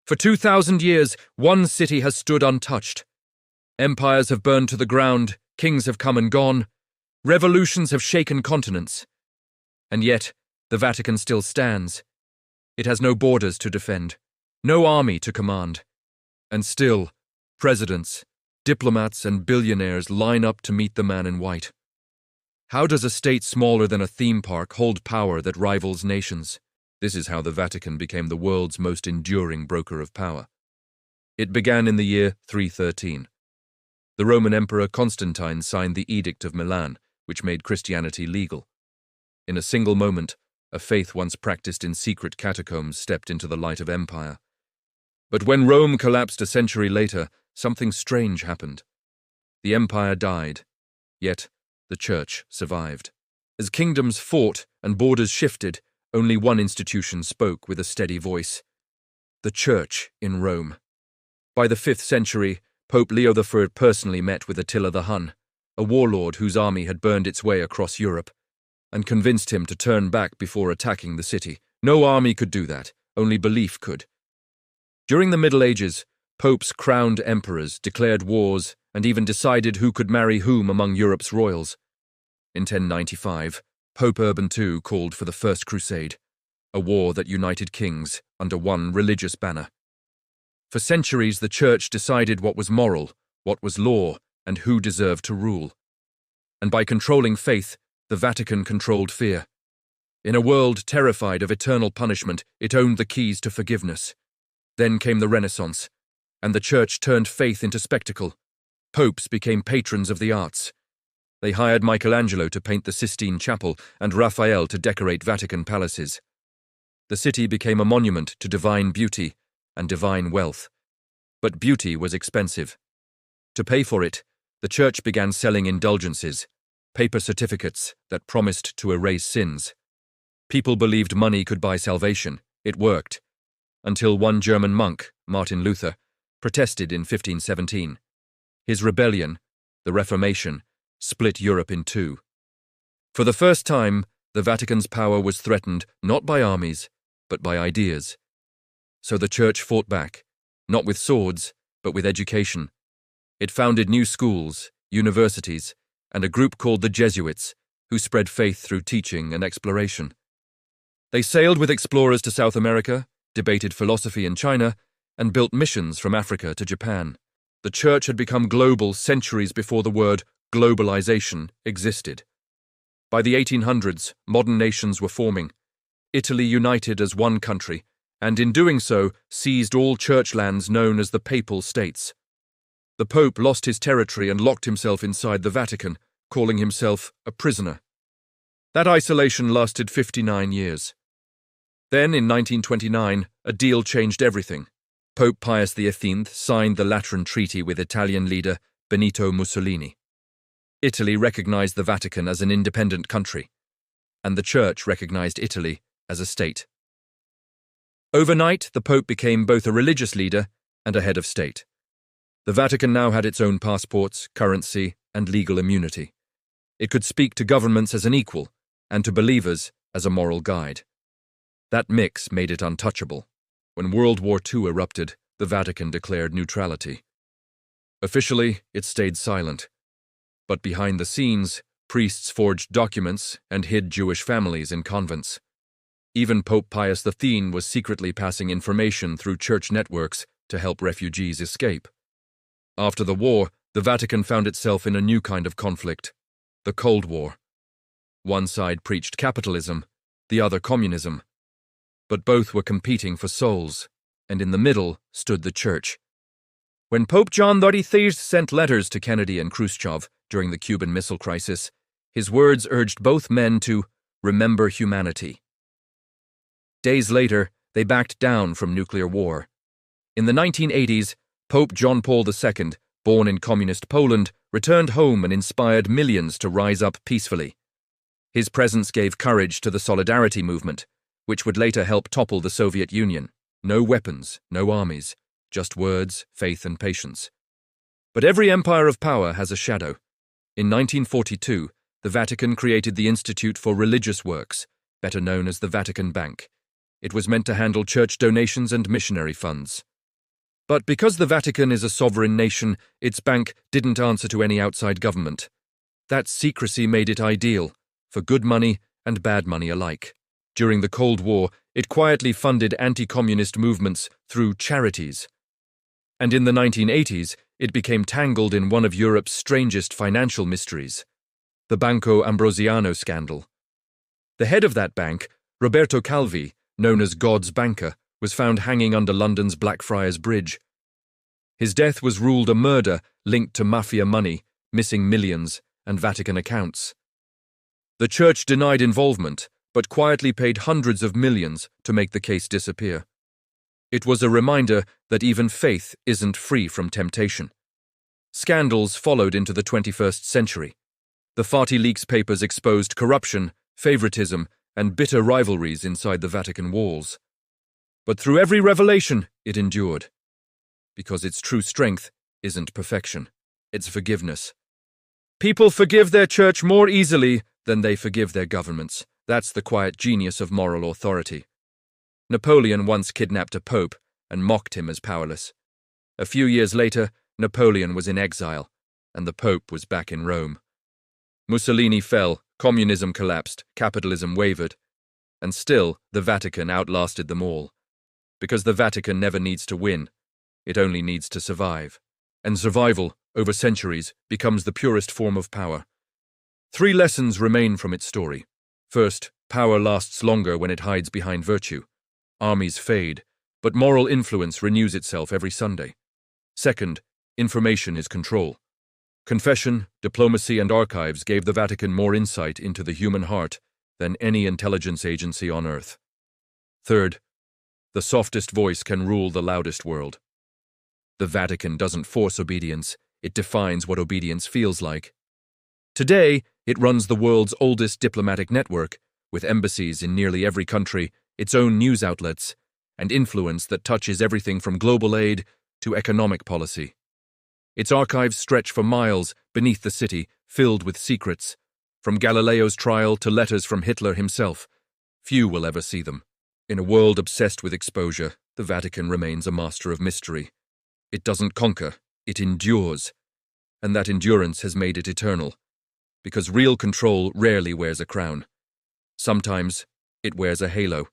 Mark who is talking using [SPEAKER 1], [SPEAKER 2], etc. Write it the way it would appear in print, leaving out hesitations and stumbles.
[SPEAKER 1] For 2,000 years, one city has stood untouched. Empires have burned to the ground, kings have come and gone, revolutions have shaken continents. And yet, the Vatican still stands. It has no borders to defend, no army to command. And still, presidents, diplomats, and billionaires line up to meet the man in white. How does a state smaller than a theme park hold power that rivals nations? This is how the Vatican became the world's most enduring broker of power. It began in the year 313. The Roman Emperor Constantine signed the Edict of Milan, which made Christianity legal. In a single moment, a faith once practiced in secret catacombs stepped into the light of empire. But when Rome collapsed a century later, something strange happened. The empire died, yet the church survived. As kingdoms fought and borders shifted, only one institution spoke with a steady voice: the church in Rome. By the 5th century, Pope Leo III personally met with Attila the Hun, a warlord whose army had burned its way across Europe, and convinced him to turn back before attacking the city. No army could do that, only belief could. During the Middle Ages, popes crowned emperors, declared wars, and even decided who could marry whom among Europe's royals. In 1095, Pope Urban II called for the First Crusade, a war that united kings under one religious banner. For centuries, the Church decided what was moral, what was law, and who deserved to rule. And by controlling faith, the Vatican controlled fear. In a world terrified of eternal punishment, it owned the keys to forgiveness. Then came the Renaissance, and the Church turned faith into spectacle. Popes became patrons of the arts. They hired Michelangelo to paint the Sistine Chapel and Raphael to decorate Vatican palaces. The city became a monument to divine beauty and divine wealth. But beauty was expensive. To pay for it, the Church began selling indulgences, paper certificates that promised to erase sins. People believed money could buy salvation. It worked. Until one German monk, Martin Luther, protested in 1517. His rebellion, the Reformation, split Europe in two. For the first time, the Vatican's power was threatened not by armies, but by ideas. So the Church fought back, not with swords, but with education. It founded new schools, universities, and a group called the Jesuits, who spread faith through teaching and exploration. They sailed with explorers to South America, debated philosophy in China, and built missions from Africa to Japan. The Church had become global centuries before the word globalization existed. By the 1800s, modern nations were forming. Italy united as one country, and in doing so, seized all church lands known as the Papal States. The Pope lost his territory and locked himself inside the Vatican, calling himself a prisoner. That isolation lasted 59 years. Then, in 1929, a deal changed everything. Pope Pius X signed the Lateran Treaty with Italian leader Benito Mussolini. Italy recognized the Vatican as an independent country, and the Church recognized Italy as a state. Overnight, the Pope became both a religious leader and a head of state. The Vatican now had its own passports, currency, and legal immunity. It could speak to governments as an equal, and to believers as a moral guide. That mix made it untouchable. When World War II erupted, the Vatican declared neutrality. Officially, it stayed silent. But behind the scenes, priests forged documents and hid Jewish families in convents. Even Pope Pius X was secretly passing information through church networks to help refugees escape. After the war, the Vatican found itself in a new kind of conflict, the Cold War. One side preached capitalism, the other communism. But both were competing for souls, and in the middle stood the Church. When Pope John XXIII sent letters to Kennedy and Khrushchev during the Cuban Missile Crisis, his words urged both men to remember humanity. Days later, they backed down from nuclear war. In the 1980s, Pope John Paul II, born in communist Poland, returned home and inspired millions to rise up peacefully. His presence gave courage to the Solidarity movement, which would later help topple the Soviet Union. No weapons, no armies, just words, faith, and patience. But every empire of power has a shadow. In 1942, the Vatican created the Institute for Religious Works, better known as the Vatican Bank. It was meant to handle church donations and missionary funds. But because the Vatican is a sovereign nation, its bank didn't answer to any outside government. That secrecy made it ideal, for good money and bad money alike. During the Cold War, it quietly funded anti-communist movements through charities. And in the 1980s, it became tangled in one of Europe's strangest financial mysteries, the Banco Ambrosiano scandal. The head of that bank, Roberto Calvi, known as God's banker, was found hanging under London's Blackfriars Bridge. His death was ruled a murder linked to mafia money, missing millions, and Vatican accounts. The Church denied involvement, but quietly paid hundreds of millions to make the case disappear. It was a reminder that even faith isn't free from temptation. Scandals followed into the 21st century. The Farty Leaks papers exposed corruption, favoritism, and bitter rivalries inside the Vatican walls. But through every revelation, it endured. Because its true strength isn't perfection, it's forgiveness. People forgive their church more easily than they forgive their governments. That's the quiet genius of moral authority. Napoleon once kidnapped a pope and mocked him as powerless. A few years later, Napoleon was in exile, and the pope was back in Rome. Mussolini fell, communism collapsed, capitalism wavered, and still the Vatican outlasted them all. Because the Vatican never needs to win, it only needs to survive. And survival, over centuries, becomes the purest form of power. 3 lessons remain from its story. First, power lasts longer when it hides behind virtue. Armies fade, but moral influence renews itself every Sunday. Second, information is control. Confession, diplomacy, and archives gave the Vatican more insight into the human heart than any intelligence agency on earth. Third, the softest voice can rule the loudest world. The Vatican doesn't force obedience, it defines what obedience feels like. Today, it runs the world's oldest diplomatic network, with embassies in nearly every country, its own news outlets, and influence that touches everything from global aid to economic policy. Its archives stretch for miles beneath the city, filled with secrets, from Galileo's trial to letters from Hitler himself. Few will ever see them. In a world obsessed with exposure, the Vatican remains a master of mystery. It doesn't conquer, it endures, and that endurance has made it eternal, because real control rarely wears a crown. Sometimes it wears a halo.